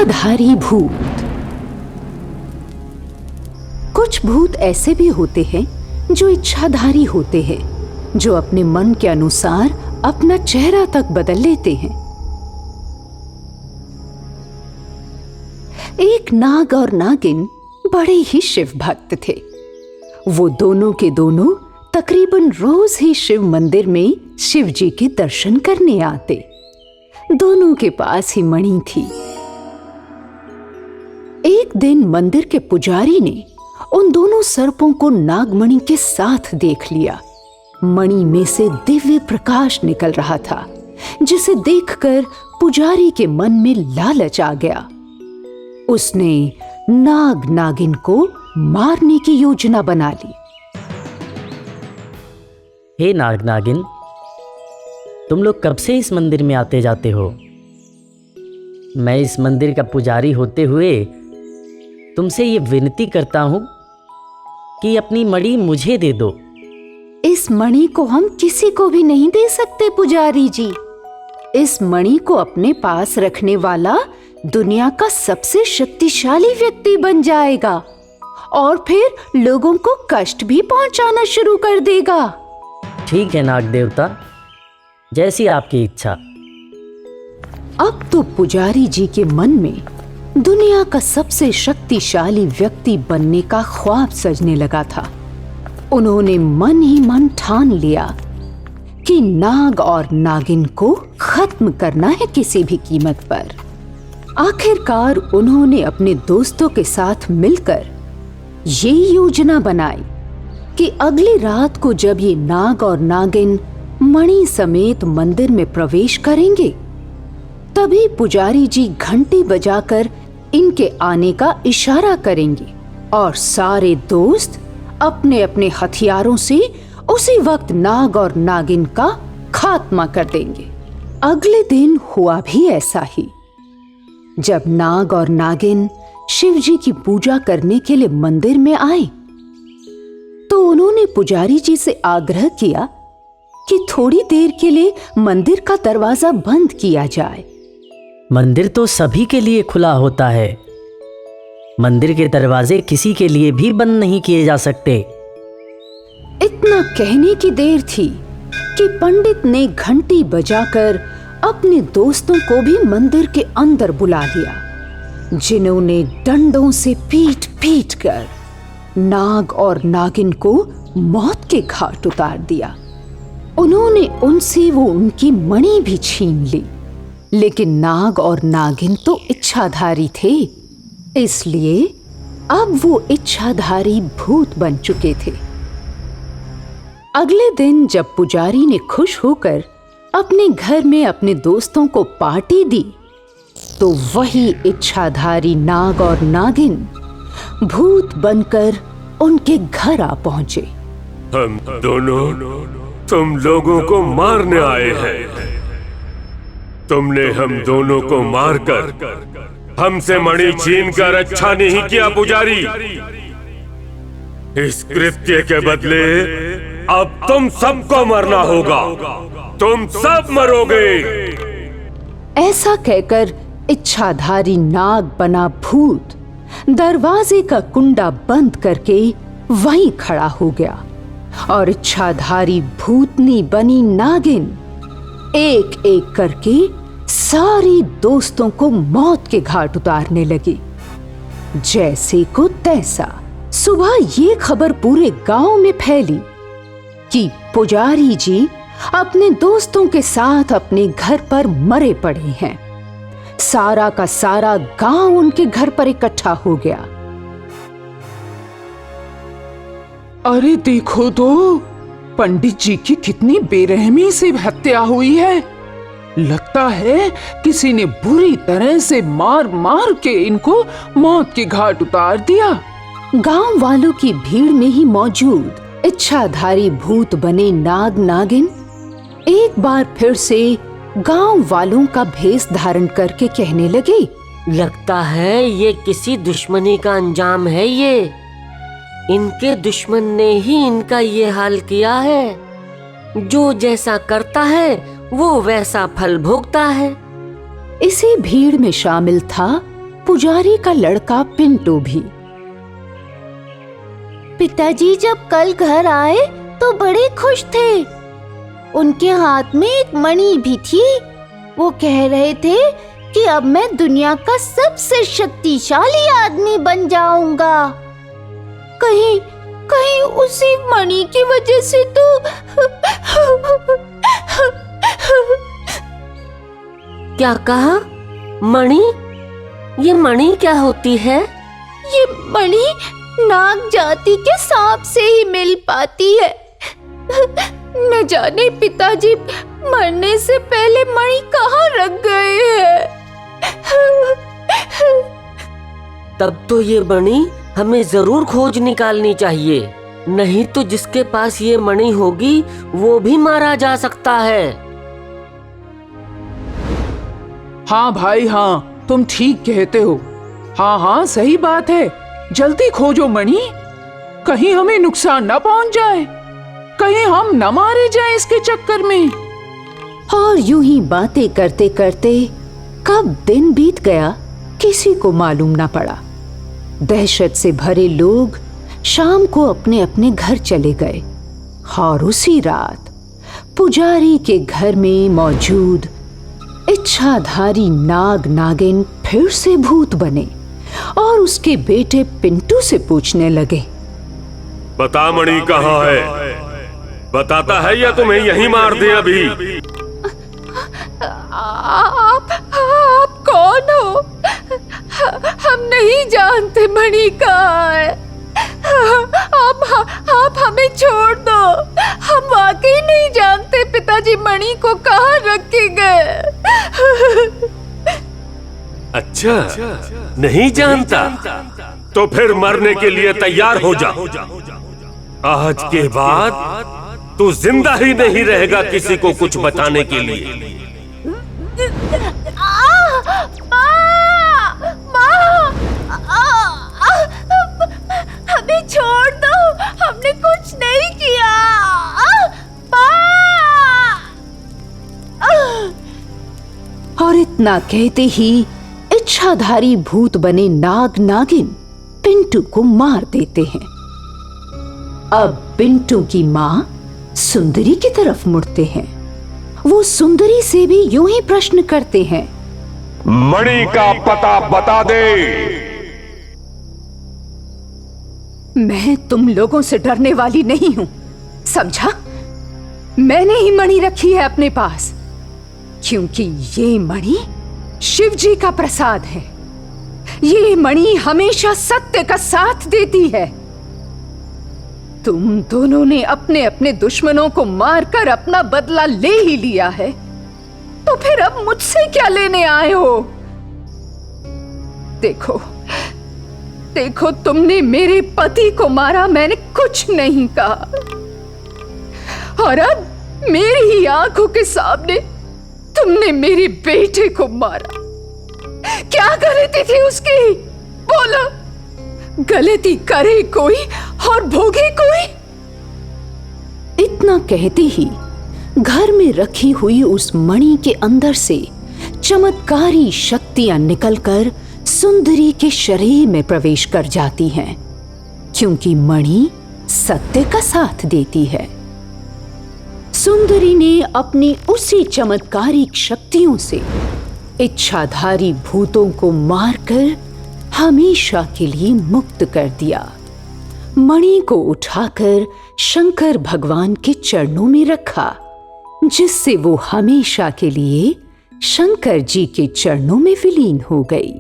इच्छाधारी भूत। कुछ भूत ऐसे भी होते हैं जो इच्छाधारी होते हैं, जो अपने मन के अनुसार अपना चेहरा तक बदल लेते हैं। एक नाग और नागिन बड़े ही शिव भक्त थे। वो दोनों के दोनों तकरीबन रोज ही शिव मंदिर में शिव जी के दर्शन करने आते। दोनों के पास ही मणि थी। एक दिन मंदिर के पुजारी ने उन दोनों सर्पों को नागमणि के साथ देख लिया। मणि में से दिव्य प्रकाश निकल रहा था, जिसे देखकर पुजारी के मन में लालच आ गया। उसने नाग नागिन को मारने की योजना बना ली। हे नाग नागिन, तुम लोग कब से इस मंदिर में आते जाते हो? मैं इस मंदिर का पुजारी होते हुए तुमसे ये विनती करता हूं कि अपनी मणि मुझे दे दो। इस मणि को हम किसी को भी नहीं दे सकते पुजारी जी। इस मणि को अपने पास रखने वाला दुनिया का सबसे शक्तिशाली व्यक्ति बन जाएगा और फिर लोगों को कष्ट भी पहुंचाना शुरू कर देगा। ठीक है नाग देवता, जैसी आपकी इच्छा। अब तो पुजारी जी के मन में दुनिया का सबसे शक्तिशाली व्यक्ति बनने का ख्वाब सजने लगा था। उन्होंने मन ही मन ठान लिया कि नाग और नागिन को खत्म करना है किसी भी कीमत पर। आखिरकार उन्होंने अपने दोस्तों के साथ मिलकर ये योजना बनाई कि अगली रात को जब ये नाग और नागिन मणि समेत मंदिर में प्रवेश करेंगे, तभी पुजारी जी घंटी बजाकर इनके आने का इशारा करेंगे और सारे दोस्त अपने अपने हथियारों से उसी वक्त नाग और नागिन का खात्मा कर देंगे। अगले दिन हुआ भी ऐसा ही। जब नाग और नागिन शिव जी की पूजा करने के लिए मंदिर में आए, तो उन्होंने पुजारी जी से आग्रह किया कि थोड़ी देर के लिए मंदिर का दरवाजा बंद किया जाए। मंदिर तो सभी के लिए खुला होता है। मंदिर के दरवाजे किसी के लिए भी बंद नहीं किए जा सकते। इतना कहने की देर थी कि पंडित ने घंटी बजाकर अपने दोस्तों को भी मंदिर के अंदर बुला लिया, जिन्होंने डंडों से पीट पीट कर नाग और नागिन को मौत के घाट उतार दिया। उन्होंने उनसे वो उनकी मणि भी छीन ली, लेकिन नाग और नागिन तो इच्छाधारी थे, इसलिए अब वो इच्छाधारी भूत बन चुके थे। अगले दिन जब पुजारी ने खुश होकर अपने घर में अपने दोस्तों को पार्टी दी, तो वही इच्छाधारी नाग और नागिन भूत बनकर उनके घर आ पहुंचे। हम दोनों तुम लोगों को मारने आए हैं। तुमने हम दोनों को मारकर हमसे मणि छीनकर अच्छा नहीं किया पुजारी। इस कृत्य के बदले अब तुम सबको मरना होगा। तुम सब मरोगे। ऐसा कहकर इच्छाधारी नाग बना भूत दरवाजे का कुंडा बंद करके वहीं खड़ा हो गया और इच्छाधारी भूतनी बनी नागिन एक एक करके सारी दोस्तों को मौत के घाट उतारने लगी। जैसे को तैसा सुबह ये खबर पूरे गांव में फैली कि पुजारी जी अपने दोस्तों के साथ अपने घर पर मरे पड़े हैं। सारा का सारा गांव उनके घर पर इकट्ठा हो गया। अरे देखो तो, पंडित जी की कितनी बेरहमी से हत्या हुई है। लगता है किसी ने बुरी तरह से मार मार के इनको मौत के घाट उतार दिया। गांव वालों की भीड़ में ही मौजूद इच्छाधारी भूत बने नाग नागिन एक बार फिर से गांव वालों का भेष धारण करके कहने लगे, लगता है ये किसी दुश्मनी का अंजाम है। ये इनके दुश्मन ने ही इनका ये हाल किया है। जो जैसा करता है वो वैसा फल भोगता है। इसी भीड़ में शामिल था पुजारी का लड़का पिंटू भी। पिताजी जब कल घर आए तो बड़े खुश थे। उनके हाथ में एक मणि भी थी। वो कह रहे थे कि अब मैं दुनिया का सबसे शक्तिशाली आदमी बन जाऊंगा। कहीं कहीं उसी मणि की वजह से तो क्या कहा? मणि? ये मणि क्या होती है? ये मणि नाग जाति के सांप से ही मिल पाती है। न जाने पिताजी मरने से पहले मणि कहाँ रख गए हैं। तब तो ये मणि हमें जरूर खोज निकालनी चाहिए, नहीं तो जिसके पास ये मणि होगी वो भी मारा जा सकता है। हाँ भाई हाँ, तुम ठीक कहते हो। हाँ हाँ सही बात है, जल्दी खोजो मणि, कहीं हमें नुकसान न पहुंच जाए, कहीं हम न मारे जाए इसके चक्कर में। और यूं ही बातें करते करते कब दिन बीत गया किसी को मालूम न पड़ा। दहशत से भरे लोग शाम को अपने अपने घर चले गए और उसी रात पुजारी के घर में मौजूद इच्छाधारी नाग नागिन फिर से भूत बने और उसके बेटे पिंटू से पूछने लगे, बता मणि कहाँ है? बताता है या तुम्हें यहीं मार दे अभी? आप कौन हो? हम नहीं जानते मणि कहाँ है। आप हमें छोड़ दो। हम वाकई नहीं जानते पिताजी मणि को कहाँ रख के गए। अच्छा, नहीं जानता? तो फिर मरने के लिए तैयार हो जा। आज के बाद तू जिंदा ही नहीं रहेगा किसी को कुछ बताने के लिए। हमें छोड़ दो, हमने कुछ नहीं किया। और इतना कहते ही इच्छाधारी भूत बने नाग नागिन पिंटू को मार देते हैं। अब पिंटू की माँ सुंदरी की तरफ मुड़ते हैं। वो सुंदरी से भी यूं ही प्रश्न करते हैं, मणि का पता बता दे। मैं तुम लोगों से डरने वाली नहीं हूं, समझा? मैंने ही मणि रखी है अपने पास, क्योंकि ये मणि शिव जी का प्रसाद है। ये मणि हमेशा सत्य का साथ देती है। तुम दोनों ने अपने अपने दुश्मनों को मारकर अपना बदला ले ही लिया है, तो फिर अब मुझसे क्या लेने आए हो? देखो देखो, तुमने मेरे पति को मारा, मैंने कुछ नहीं कहा, और अब मेरी ही आंखों के सामने तुमने मेरे बेटे को मारा। क्या गलती थी उसकी? बोलो, गलती करे कोई और भोगे कोई? इतना कहते ही घर में रखी हुई उस मणि के अंदर से चमत्कारी शक्तियां निकलकर सुंदरी के शरीर में प्रवेश कर जाती हैं, क्योंकि मणि सत्य का साथ देती है। सुंदरी ने अपनी उसी चमत्कारी शक्तियों से इच्छाधारी भूतों को मारकर हमेशा के लिए मुक्त कर दिया। मणि को उठाकर शंकर भगवान के चरणों में रखा, जिससे वो हमेशा के लिए शंकर जी के चरणों में विलीन हो गई।